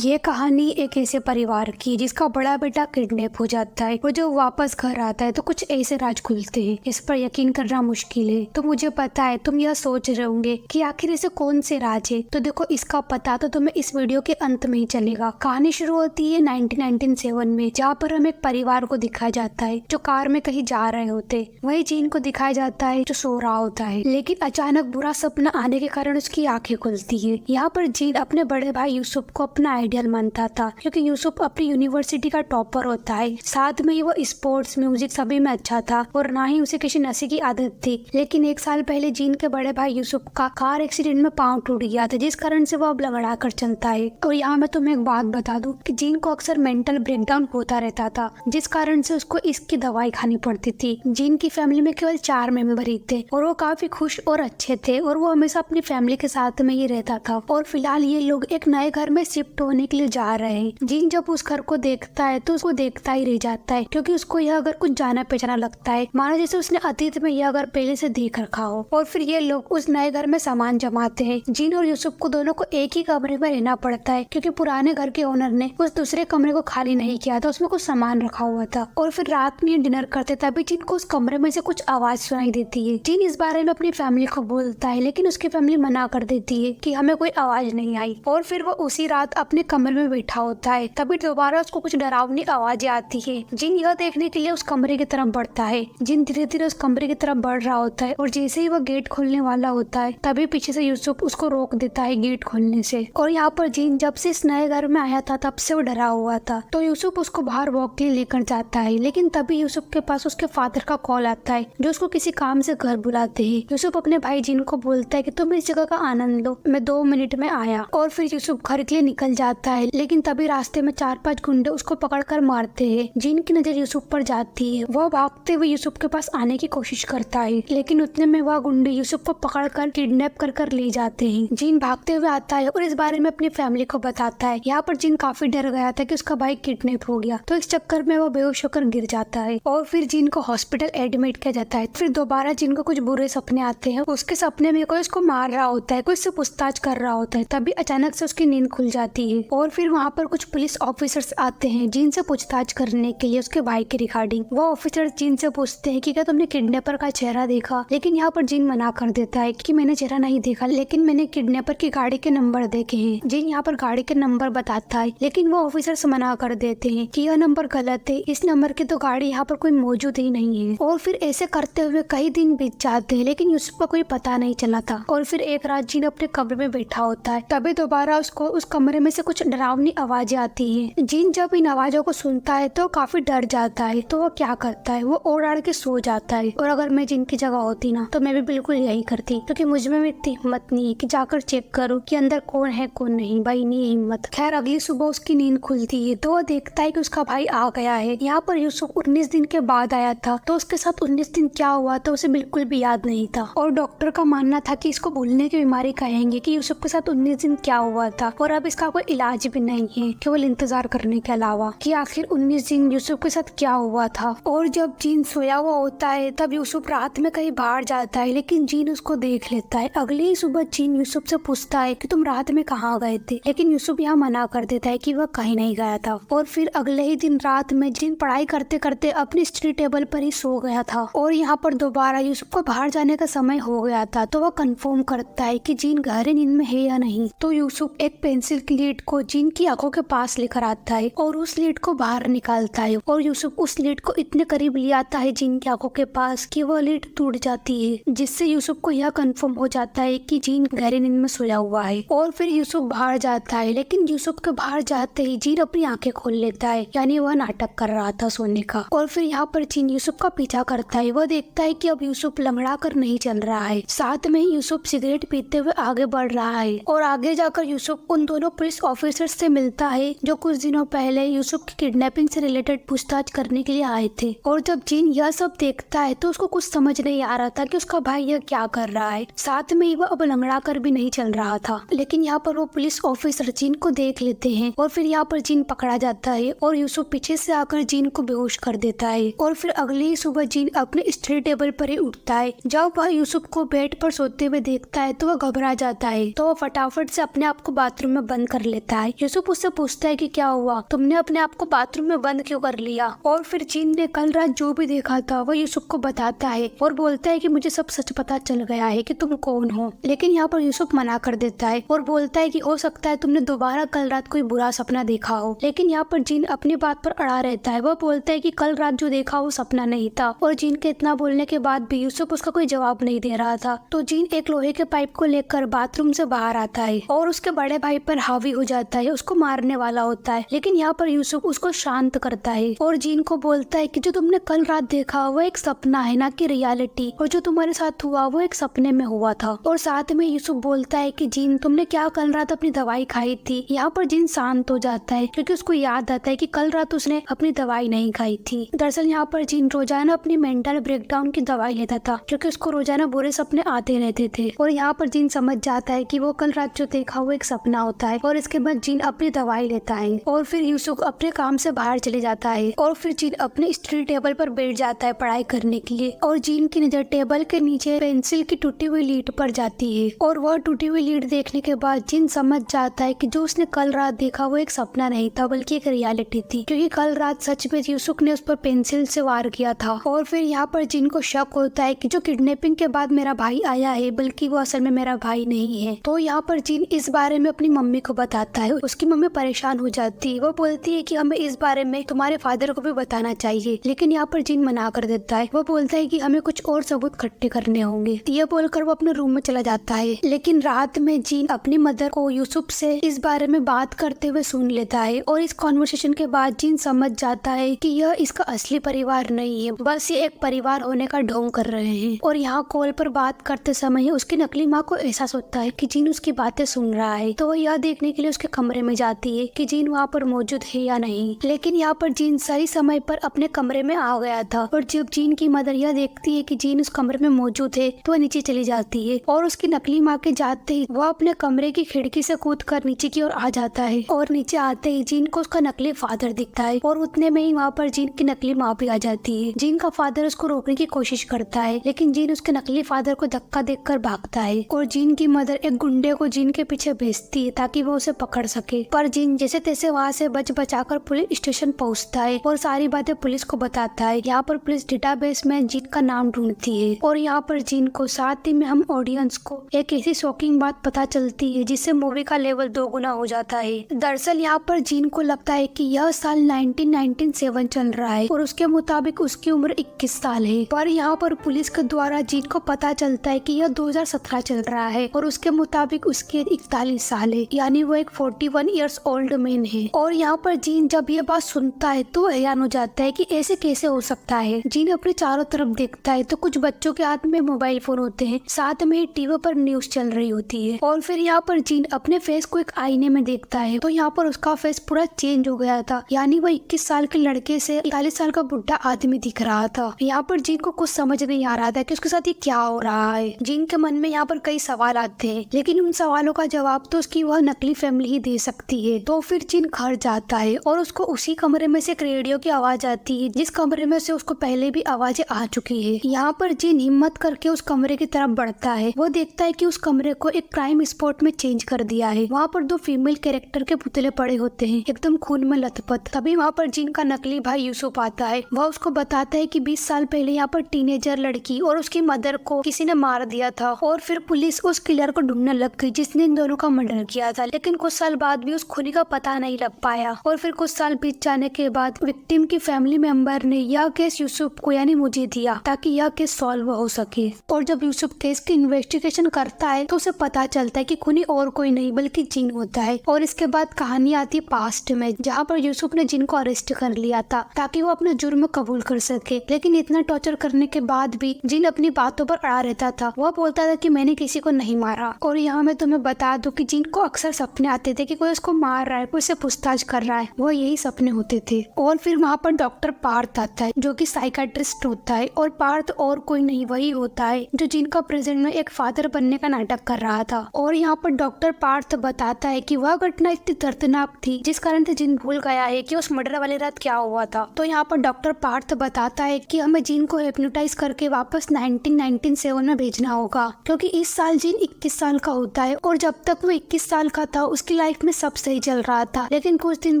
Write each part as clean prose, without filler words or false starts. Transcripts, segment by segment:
ये कहानी एक ऐसे परिवार की जिसका बड़ा बेटा किडनैप हो जाता है। वो जो वापस घर आता है तो कुछ ऐसे राज खुलते हैं, इस पर यकीन करना मुश्किल है। तो मुझे पता है तुम यह सोच रहे होंगे कि आखिर ऐसे कौन से राज है। तो देखो, इसका पता तो तुम्हें इस वीडियो के अंत में ही चलेगा। कहानी शुरू होती है 1997 में, जहाँ पर हमें एक परिवार को दिखाया जाता है जो कार में कहीं जा रहे होते। वही जीन को दिखाया जाता है जो सो रहा होता है, लेकिन अचानक बुरा सपना आने के कारण उसकी आंखें खुलती है। यहाँ पर जीन अपने बड़े भाई यूसुफ को अपना आइडियल मानता था, क्योंकि यूसुफ अपनी यूनिवर्सिटी का टॉपर होता है। साथ में ही वो स्पोर्ट्स, म्यूजिक सभी में अच्छा था और ना ही उसे किसी नशे की आदत थी। लेकिन एक साल पहले जीन के बड़े भाई यूसुफ का कार एक्सीडेंट में पांव टूट गया था, जिस कारण से वो अब लंगड़ा कर चलता है। और यहाँ मैं तुम्हें एक बात बता दूं कि जीन को अक्सर मेंटल ब्रेकडाउन होता रहता था, जिस कारण से उसको इसकी दवाई खानी पड़ती थी। जीन की फैमिली में केवल 4 मेंबर ही थे और वो काफी खुश और अच्छे थे और वो हमेशा अपनी फैमिली के साथ में ही रहता था। और फिलहाल ये लोग एक नए घर में शिफ्ट होने के लिए जा रहे हैं। जीन जब उस घर को देखता है तो उसको देखता ही रह जाता है, क्योंकि उसको यह घर कुछ जाना पहचाना लगता है, मानो जैसे उसने अतीत में यह घर पहले से देख रखा हो। और फिर ये लोग उस नए घर में सामान जमाते हैं। जीन और यूसुफ को दोनों को एक ही कमरे में रहना पड़ता है, क्योंकि पुराने घर के ओनर ने उस दूसरे कमरे को खाली नहीं किया था, उसमें कुछ सामान रखा हुआ था। और फिर रात में डिनर करते तभी जीन को उस कमरे में से कुछ आवाज सुनाई देती है। जीन इस बारे में अपनी फैमिली को बोलता है, लेकिन उसकी फैमिली मना कर देती है कि हमें कोई आवाज नहीं आई। और फिर वो उसी रात अपने कमरे में बैठा होता है, तभी दोबारा उसको कुछ डरावनी आवाजें आती है। जिन यह देखने के लिए उस कमरे की तरफ बढ़ता है। जिन धीरे धीरे उस कमरे की तरफ बढ़ रहा होता है और जैसे ही वह गेट खोलने वाला होता है तभी पीछे से यूसुफ उसको रोक देता है गेट खोलने से। और यहाँ पर जिन जब से इस नए घर में आया था तब से वो डरा हुआ था, तो यूसुफ उसको बाहर वॉक के लिए लेकर जाता है। लेकिन तभी यूसुफ के पास उसके फादर का कॉल आता है, जो उसको किसी काम से घर बुलाते हैं। यूसुफ अपने भाई जिन को बोलता है कि तुम इस जगह का आनंद लो, मैं 2 मिनट में आया। और फिर यूसुफ घर के लिए निकल जाता है, लेकिन तभी रास्ते में 4-5 गुंडे उसको पकड़कर मारते हैं। जिन की नजर यूसुफ पर जाती है, वह भागते हुए यूसुफ के पास आने की कोशिश करता है, लेकिन उतने में वह गुंडे यूसुफ को पकड़कर किडनैप कर ले जाते हैं। जिन भागते हुए आता है और इस बारे में अपनी फैमिली को बताता है। यहाँ पर जिन काफी डर गया था कि उसका भाई किडनैप हो गया, तो इस चक्कर में वो बेहोश होकर गिर जाता है। और फिर जिन को हॉस्पिटल एडमिट किया जाता है। फिर दोबारा जिन को कुछ बुरे सपने आते हैं। उसके सपने में कोई उसको मार रहा होता है, कोई उससे पूछताछ कर रहा होता है। तभी अचानक से उसकी नींद खुल जाती है और फिर वहाँ पर कुछ पुलिस ऑफिसर्स आते हैं जिन से पूछताछ करने के लिए उसके भाई के रिगार्डिंग। वो ऑफिसर्स जिन से पूछते हैं कि क्या तुमने किडनैपर का चेहरा देखा, लेकिन यहाँ पर जिन मना कर देता है कि मैंने चेहरा नहीं देखा, लेकिन मैंने किडनैपर की गाड़ी के नंबर देखे हैं। जिन यहाँ पर गाड़ी के नंबर बताता है, लेकिन वो ऑफिसर्स मना कर देते हैं कि यह नंबर गलत है, इस नंबर की तो गाड़ी यहाँ पर कोई मौजूद ही नहीं है। और फिर ऐसे करते हुए कई दिन बीत जाते हैं, लेकिन यूसुफ का कोई पता नहीं चला था। और फिर एक रात जिन अपने कमरे में बैठा होता है, तभी दोबारा उसको उस कमरे में से कुछ डरावनी आवाजें आती हैं। जिन जब इन आवाजों को सुनता है तो काफी डर जाता है। तो वो क्या करता है, वो ओढ़ आड़ के सो जाता है। और अगर मैं जिन की जगह होती ना तो मैं भी बिल्कुल यही करती, क्योंकि मुझ में इतनी हिम्मत नहीं है कि जाकर चेक करूँ कि अंदर कौन है कौन नहीं। भाई नहीं है हिम्मत। खैर अगली सुबह उसकी नींद खुलती है तो वो देखता है कि उसका भाई आ गया है। यहाँ पर यूसुफ 19 दिन के बाद आया था, तो उसके साथ 19 दिन क्या हुआ था उसे बिल्कुल भी याद नहीं था। और डॉक्टर का मानना था कि इसको भूलने की बीमारी कहेंगे कि यूसुफ के साथ 19 दिन क्या हुआ था। और अब इसका कोई इलाज भी नहीं है, केवल इंतजार करने के अलावा कि आखिर 19 दिन यूसुफ के साथ क्या हुआ था। और जब जीन सोया हुआ होता है तब यूसुफ रात में कहीं बाहर जाता है, लेकिन जीन उसको देख लेता है। अगले ही सुबह जीन यूसुफ से पूछता है कि तुम रात में कहाँ गए थे, लेकिन यूसुफ यहाँ मना कर देता है कि वह कहीं नहीं गया था। और फिर अगले ही दिन रात में जीन पढ़ाई करते करते अपनी स्टडी टेबल पर ही सो गया था। और यहाँ पर दोबारा यूसुफ को बाहर जाने का समय हो गया था, तो वह कंफर्म करता है कि जीन गहरी नींद में है या नहीं। तो यूसुफ एक पेंसिल की लीड को जीन की आंखों के पास लेकर आता है और उस लीड को बाहर निकालता है। और यूसुफ उस लीड को इतने करीब ले आता है जीन की आंखों के पास कि वह लीड टूट जाती है, जिससे यूसुफ को यह कंफर्म हो जाता है कि जीन गहरी नींद में सोया हुआ है। और फिर यूसुफ बाहर जाता है, लेकिन यूसुफ के बाहर जाते ही जीन अपनी आंखें खोल लेता है, यानी वह नाटक कर रहा था सोने का। और फिर यहाँ पर जीन यूसुफ का पीछा करता है। वह देखता है कि अब यूसुफ लंगड़ा कर नहीं चल रहा है, साथ में ही यूसुफ सिगरेट पीते हुए आगे बढ़ रहा है। और आगे जाकर यूसुफ उन दोनों पुलिस ऑफिसर्स से मिलता है जो कुछ दिनों पहले यूसुफ की किडनैपिंग से रिलेटेड पूछताछ करने के लिए आए थे। और जब जीन यह सब देखता है तो उसको कुछ समझ नहीं आ रहा था कि उसका भाई यह क्या कर रहा है। साथ में ही वह अब लंगड़ा कर भी नहीं चल रहा था। लेकिन यहाँ पर वो पुलिस ऑफिसर जीन को देख लेते हैं और फिर यहाँ पर जीन पकड़ा जाता है और यूसुफ पीछे से आकर जीन को बेहोश कर देता है। और फिर अगली ही सुबह जीन अपने स्टडी टेबल पर ही उठता है। जब वह यूसुफ को बेड पर सोते हुए देखता है तो वह घबरा जाता है, तो वह फटाफट से अपने आप को बाथरूम में बंद कर लेता देता है। यूसुफ उससे पूछता है कि क्या हुआ, तुमने अपने आप को बाथरूम में बंद क्यों कर लिया। और फिर जीन ने कल रात जो भी देखा था वो यूसुफ को बताता है और बोलता है कि मुझे सब सच पता चल गया है कि तुम कौन हो। लेकिन यहाँ पर यूसुफ मना कर देता है और बोलता है कि हो सकता है तुमने दोबारा कल रात कोई बुरा सपना देखा हो। लेकिन यहाँ पर जीन अपनी बात पर अड़ा रहता है। वो बोलता है कि कल रात जो देखा वो सपना नहीं था। और जीन के इतना बोलने के बाद भी यूसुफ उसका कोई जवाब नहीं दे रहा था। तो जीन एक लोहे के पाइप को लेकर बाथरूम से बाहर आता है और उसके बड़े भाई पर हावी हो जाता है, उसको मारने वाला होता है। लेकिन यहाँ पर यूसुफ उसको शांत करता है और जीन को बोलता है कि जो तुमने कल रात देखा वो एक सपना है, ना कि रियलिटी, और जो तुम्हारे साथ हुआ वो एक सपने में हुआ था। और साथ में यूसुफ बोलता है कि जीन तुमने क्या कल रात अपनी दवाई खाई थी। यहाँ पर जीन शांत हो जाता है क्योंकि उसको याद आता है कि कल रात उसने अपनी दवाई नहीं खाई थी। दरअसल यहाँ पर जीन रोजाना अपनी मेंटल ब्रेकडाउन की दवाई लेता था क्योंकि उसको रोजाना बुरे सपने आते रहते थे। और यहाँ पर जीन समझ जाता है कि वो कल रात जो देखा वो एक सपना होता है। और इसके बाद जीन अपनी दवाई लेता है और फिर यूसुफ अपने काम से बाहर चले जाता है और फिर जीन अपने स्टडी टेबल पर बैठ जाता है पढ़ाई करने के लिए। और जीन की नजर टेबल के नीचे पेंसिल की टूटी हुई लीड पर जाती है और वह टूटी हुई लीड देखने के बाद जीन समझ जाता है कि जो उसने कल रात देखा वो एक सपना नहीं था बल्कि एक रियलिटी थी, क्योंकि कल रात सच में यूसुफ ने उस पर पेंसिल से वार किया था। और फिर यहाँ पर जीन को शक होता है कि जो किडनैपिंग के बाद मेरा भाई आया है बल्कि वो असल में मेरा भाई नहीं है। तो यहाँ पर जीन इस बारे में अपनी मम्मी को बताता है। उसकी मम्मी परेशान हो जाती है। वो बोलती है कि हमें इस बारे में तुम्हारे फादर को भी बताना चाहिए। लेकिन यहाँ पर जीन मना कर देता है। वो बोलता है कि हमें कुछ और सबूत इकट्ठे करने होंगे। ये बोलकर वो अपने रूम में चला जाता है। लेकिन रात में जीन अपनी मदर को यूसुफ से इस बारे में बात करते हुए सुन लेता है और इस कॉन्वर्सेशन के बाद जीन समझ जाता है कि यह इसका असली परिवार नहीं है, बस ये एक परिवार होने का ढोंग कर रहे हैं। और यहाँ कॉल पर बात करते समय उसकी नकली माँ को एहसास होता है कि जीन उसकी बातें सुन रहा है। तो वो यह देखने के लिए उसके कमरे में जाती है कि जीन वहाँ पर मौजूद है या नहीं। लेकिन यहाँ पर जीन सही समय पर अपने कमरे में आ गया था और जब जीन की मदर यह देखती है कि जीन उस कमरे में मौजूद है तो वह नीचे चली जाती है और उसकी नकली माँ के जाते ही वह अपने कमरे की खिड़की से कूदकर नीचे की ओर आ जाता है। और नीचे आते ही जीन को उसका नकली फादर दिखता है और उतने में ही वहाँ पर जीन की नकली माँ भी आ जाती है। जीन का फादर उसको रोकने की कोशिश करता है लेकिन जीन उसके नकली फादर को धक्का देकर भागता है और जीन की मदर एक गुंडे को जीन के पीछे भेजती है ताकि वो उसे पकड़ सके। पर जीन जैसे तैसे वहाँ से बच बचाकर पुलिस स्टेशन पहुँचता है और सारी बातें पुलिस को बताता है। यहाँ पर पुलिस डेटाबेस में जीन का नाम ढूंढती है और यहाँ पर जीन को साथ ही में हम ऑडियंस को एक ऐसी शॉकिंग बात पता चलती है जिससे मूवी का लेवल 2 गुना हो जाता है। दरअसल यहाँ पर जीन को लगता है कि यह साल 1997 चल रहा है और उसके मुताबिक उसकी उम्र 21 साल है। पर यहाँ पर पुलिस के द्वारा जीन को पता चलता है कि यह 2017 चल रहा है और उसके मुताबिक उसके 41 साल है, यानी वो एक 41 इयर्स ओल्ड मैन है। और यहाँ पर जीन जब ये बात सुनता है तो हैरान हो जाता है कि ऐसे कैसे हो सकता है। जीन अपने चारों तरफ देखता है तो कुछ बच्चों के हाथ में मोबाइल फोन होते हैं, साथ में ही टीवी पर न्यूज चल रही होती है। और फिर यहाँ पर जीन अपने फेस को एक आईने में देखता है तो यहाँ पर उसका फेस पूरा चेंज हो गया था, यानी वो 21 साल के लड़के से 41 साल का बुढ़ा आदमी दिख रहा था। यहाँ पर जीन को कुछ समझ नहीं आ रहा था कि उसके साथ ये क्या हो रहा है। जीन के मन में यहाँ पर कई सवाल आते हैं लेकिन उन सवालों का जवाब तो उसकी वह नकली फैमिली ही दे सकती है। तो फिर जीन घर जाता है और उसको उसी कमरे में से एक रेडियो की आवाज आती है जिस कमरे में से उसको पहले भी आवाजें आ चुकी है। यहाँ पर जीन हिम्मत करके उस कमरे की तरफ बढ़ता है। वो देखता है कि उस कमरे को एक क्राइम स्पॉट में चेंज कर दिया है। वहाँ पर 2 फीमेल कैरेक्टर के पुतले पड़े होते हैं एकदम खून में लथपथ। तभी वहाँ पर जीन का नकली भाई यूसुफ आता है। वह उसको बताता है कि 20 साल पहले यहाँ पर टीनेजर लड़की और उसकी मदर को किसी ने मार दिया था और फिर पुलिस उस किलर को ढूंढने लग गई जिसने इन दोनों का मर्डर किया था। लेकिन कुछ साल बाद भी उस खूनी का पता नहीं लग पाया और फिर कुछ साल बीत जाने के बाद विक्टिम की फैमिली मेंबर ने यह केस यूसुफ को यानी मुझे दिया ताकि यह केस सॉल्व हो सके। और जब यूसुफ केस की इन्वेस्टिगेशन करता है तो उसे पता चलता है कि खूनी और कोई नहीं बल्कि जीन होता है। और इसके बाद कहानी आती है पास्ट में जहाँ पर यूसुफ ने जीन को अरेस्ट कर लिया था ताकि वो अपना जुर्म कबूल कर सके। लेकिन इतना टॉर्चर करने के बाद भी जीन अपनी बातों पर अड़ा रहता था। वह बोलता था कि मैंने किसी को नहीं मारा। और यहाँ मैं तुम्हें बता दूं कि जीन को अक्सर सपने आते थे कि कोई उसको मार रहा है, कोई उससे पूछताछ कर रहा है। वो यही सपने होते थे। और फिर वहाँ पर डॉक्टर पार्थ आता है जो कि साइकाट्रिस्ट होता है और पार्थ और कोई नहीं वही होता है जो जीन का प्रेजेंट में एक फादर बनने का नाटक कर रहा था। और यहाँ पर डॉक्टर पार्थ बताता है कि वह घटना इतनी दर्दनाक थी जिस कारण से जीन भूल गया है कि उस मर्डर वाली रात क्या हुआ था। तो यहाँ पर डॉक्टर पार्थ बताता है कि हमें जीन को हिप्नोटाइज करके वापस 1997 में भेजना होगा क्योंकि इस साल जीन 21 साल का होता है और जब तक वो 21 साल का था उसकी लाइफ में सब सही चल रहा था, लेकिन कुछ दिन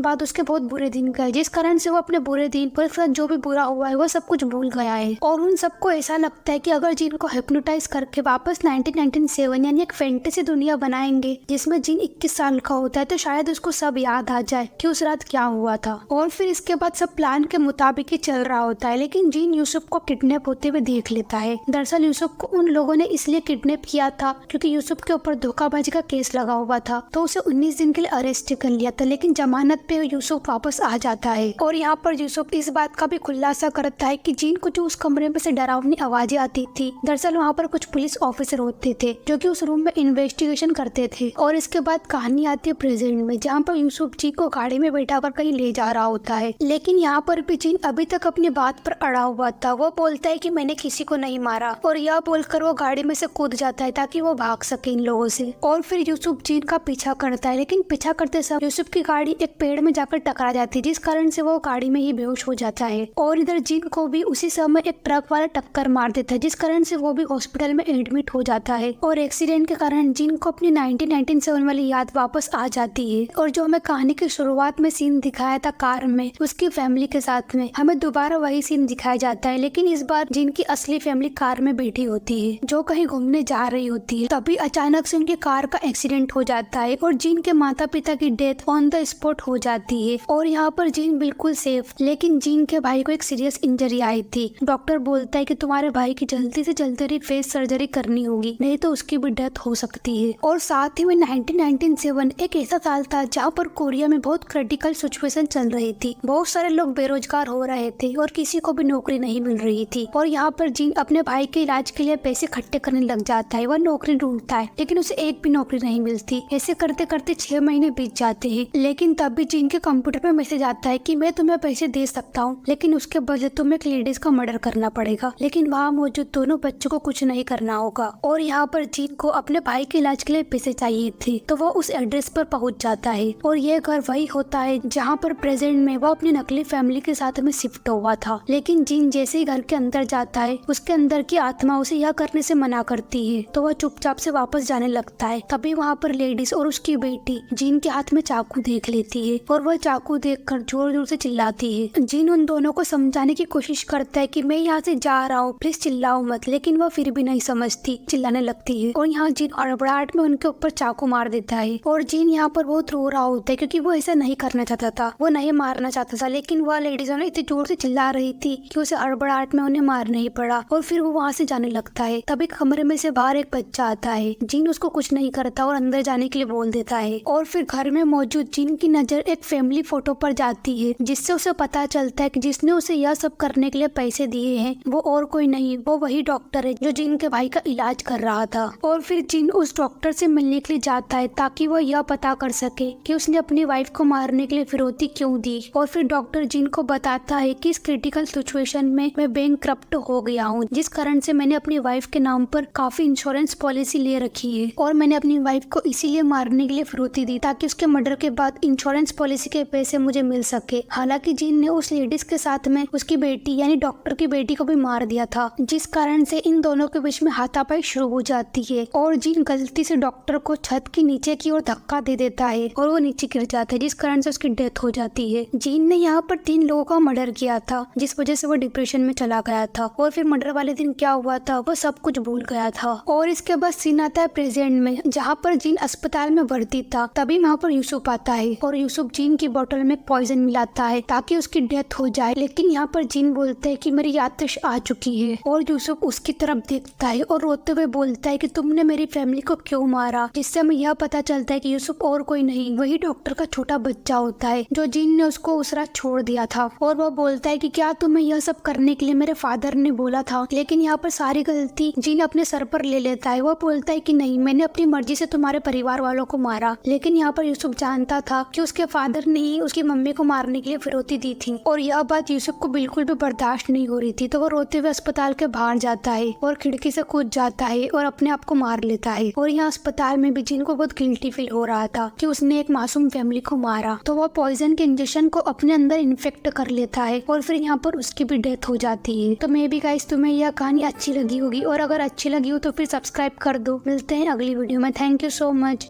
बाद उसके बहुत बुरे दिन गए, जिस कारण से वो अपने बुरे दिन पर उसके साथ जो भी बुरा हुआ है वो सब कुछ भूल गया है। और उन सबको ऐसा लगता है कि अगर जिन को हिप्नोटाइज करके वापस 1997 यानी एक फैंटेसी दुनिया बनाएंगे जिसमें जिन 21 साल का होता है, तो शायद उसको सब याद आ जाए कि उस रात क्या हुआ था। और फिर इसके बाद सब प्लान के मुताबिक ही चल रहा होता है, लेकिन जिन यूसुफ को किडनैप होते हुए देख लेता है। दरअसल यूसुफ को उन लोगों ने इसलिए किडनैप किया था क्योंकि यूसुफ के ऊपर धोखाबाजी का केस लगा हुआ था, तो उसे 19 दिन के लिए अरेस्ट कर लिया था, लेकिन जमानत पे यूसुफ वापस आ जाता है। और यहाँ पर यूसुफ इस बात का भी खुलासा करता है कि जिन को जो उस कमरे में से डरावनी आवाजें आती थी, दरअसल वहाँ पर कुछ पुलिस ऑफिसर होते थे जो कि उस रूम में इन्वेस्टिगेशन करते थे। और इसके बाद कहानी आती है प्रेजेंट में, जहाँ पर यूसुफ जी को गाड़ी में बैठा कर कहीं ले जा रहा होता है, लेकिन यहाँ पर भी जिन अभी तक अपनी बात पर अड़ा हुआ था। वो बोलता है कि मैंने किसी को नहीं मारा, और यह बोलकर वो गाड़ी में से कूद जाता है ताकि वो भाग सके इन लोगों से। और फिर यूसुफ जिन का पीछा करता है, लेकिन पीछा करते समय यूसुफ की गाड़ी एक पेड़ में जाकर टकरा जाती है, जिस कारण से वो गाड़ी में ही बेहोश हो जाता है। और इधर जिन को भी उसी समय एक ट्रक वाला टक्कर मार देता है, जिस कारण से वो भी हॉस्पिटल में एडमिट हो जाता है। और एक्सीडेंट के कारण जिन को अपनी 1997 वाली याद वापस आ जाती है। और जो हमें कहानी की शुरुआत में सीन दिखाया था कार में उसकी फैमिली के साथ में, हमें दोबारा वही सीन दिखाया जाता है, लेकिन इस बार जिनकी असली फैमिली कार में बैठी होती है जो कहीं घूमने जा रही होती है। तभी अचानक से उनकी कार का एक्सीडेंट हो जाता है और जिन के माता पिता की डेथ ऑन द स्पॉट हो जाती है। और यहाँ पर जिन बिल्कुल सेफ, लेकिन जिन के भाई को एक सीरियस इंजरी आई थी। डॉक्टर बोलता है कि तुम्हारे भाई की जल्दी से जल्दी फेस सर्जरी करनी होगी, नहीं तो उसकी भी डेथ हो सकती है। और साथ ही में 1997 एक ऐसा साल था जहाँ पर कोरिया में बहुत क्रिटिकल सिचुएशन चल रही थी। बहुत सारे लोग बेरोजगार हो रहे थे और किसी को भी नौकरी नहीं मिल रही थी। और यहाँ पर जिन अपने भाई के इलाज के लिए पैसे इकट्ठे करने लग जाता है। वह नौकरी ढूंढता है, लेकिन उसे एक भी नौकरी नहीं मिलती। ऐसे करते करते 6 महीने बीत जाते हैं, लेकिन तब भी जिन के कंप्यूटर पे मैसेज आता है कि मैं तुम्हें पैसे दे सकता हूँ, लेकिन उसके बदले तुम्हें एक लेडीज का मर्डर करना पड़ेगा। लेकिन वहाँ मौजूद दोनों बच्चों को कुछ नहीं करना होगा। और यहाँ पर जिन को अपने भाई के इलाज के लिए पैसे चाहिए थे, तो वो उस एड्रेस पर पहुँच जाता है। और ये घर वही होता है जहाँ पर प्रेजेंट में वो अपनी नकली फैमिली के साथ में शिफ्ट हुआ था। लेकिन जिन जैसे ही घर के अंदर जाता है, उसके अंदर की आत्मा उसे यह करने से मना करती है, तो वह चुपचाप से वापस जाने लगता है। तभी वहाँ पर लेडीज और उसकी बेटी जिन के हाथ में चाकू देख लेती है, और वह चाकू देखकर जोर जोर से चिल्लाती है। जिन उन दोनों को समझाने की कोशिश करता है कि मैं यहाँ से जा रहा हूँ, प्लीज चिल्लाओ मत, लेकिन वह फिर भी नहीं समझती, चिल्लाने लगती है। और यहाँ जिन हड़बड़ाहट में उनके ऊपर चाकू मार देता है। और जिन यहाँ पर बहुत रो रहा होता है क्योंकि वो ऐसा नहीं करना चाहता था, वो नहीं मारना चाहता था, लेकिन वह लेडीजों ने इतनी जोर से चिल्ला रही थी कि उसे हड़बड़ाहट में उन्हें मार नहीं पड़ा। और फिर वो वहाँ से जाने लगता है। तभी कमरे में से बाहर एक बच्चा आता है। जिन उसको कुछ नहीं करता और अंदर जाने के लिए बोल देता है। और फिर घर में मौजूद जिन की नजर एक फैमिली फोटो पर जाती है, जिससे उसे पता चलता है कि जिसने उसे यह सब करने के लिए पैसे दिए हैं वो और कोई नहीं, वो वही डॉक्टर है जो जिन के भाई का इलाज कर रहा था। और फिर जिन उस डॉक्टर से मिलने के लिए जाता है ताकि वो यह पता कर सके कि उसने अपनी वाइफ को मारने के लिए फिरौती क्यों दी। और फिर डॉक्टर जिन को बताता है कि इस क्रिटिकल सिचुएशन में मैं बैंकक्रप्ट हो गया हूँ, जिस कारण से मैंने अपनी वाइफ के नाम पर काफी इंश्योरेंस पॉलिसी ले रखी है, और मैंने अपनी वाइफ को इसीलिए मारने के लिए फिरौती दी ताकि उसके मर्डर के बाद इंश्योरेंस पॉलिसी के पैसे मुझे मिल सके। हालांकि जिन ने उस लेडीज के साथ में उसकी बेटी यानी डॉक्टर की बेटी को भी मार दिया था, जिस कारण से इन दोनों के बीच में हाथापाई शुरू हो जाती है। और जिन गलती से डॉक्टर को छत की नीचे की ओर धक्का दे देता है और वो नीचे गिर जाता है, जिस कारण से उसकी डेथ हो जाती है। जिन ने यहाँ पर 3 लोगों का मर्डर किया था, जिस वजह से वो डिप्रेशन में चला गया था। और फिर मर्डर वाले दिन क्या हुआ था वो सब कुछ भूल गया था। और इसके बाद सीन आता है प्रेजेंट में, जहाँ पर जिन अस्पताल में भर्ती था। तभी वहाँ पर यूसुफ आता है और यूसुफ जिन की बोतल में पॉइजन मिलाता है ताकि उसकी डेथ हो जाए। लेकिन यहाँ पर जिन बोलता है कि मेरी आतिश आ चुकी है, और यूसुफ उसकी तरफ देखता है और रोते हुए बोलता है कि तुमने मेरी फैमिली को क्यों मारा। जिससे हमें यह पता चलता है कि यूसुफ और कोई नहीं, वही डॉक्टर का छोटा बच्चा होता है जो जिन ने उसको उस रात छोड़ दिया था। और वो बोलता है कि क्या तुम्हें यह सब करने के लिए मेरे फादर ने बोला था। लेकिन यहाँ पर सारी गलती जिन अपने सर पर ले लेता है। वो बोलता है कि नहीं, मैंने अपनी मर्जी से तुम्हारे परिवार वालों को मारा। लेकिन यहाँ पर यूसुफ जानता था कि उसके फादर ने ही उसकी मम्मी को मारने के लिए फिरौती दी थी, और यह बात यूसुफ को बिल्कुल भी बर्दाश्त नहीं हो रही थी। तो वो रोते हुए अस्पताल के बाहर जाता है और खिड़की से कूद जाता है और अपने आप को मार लेता है। और यहाँ अस्पताल में भी जिन को बहुत गिल्टी फील हो रहा था कि उसने एक मासूम फैमिली को मारा, तो वो पॉइजन के इंजेक्शन को अपने अंदर इन्फेक्ट कर लेता है और फिर यहाँ पर उसकी भी डेथ हो जाती है। तो मे बी गाइस तुम्हें यह कहानी अच्छी लगी होगी, और अगर अच्छी लगी हो तो फिर सब्सक्राइब कर दो। मिलते हैं अगली वीडियो में। Thank you so much.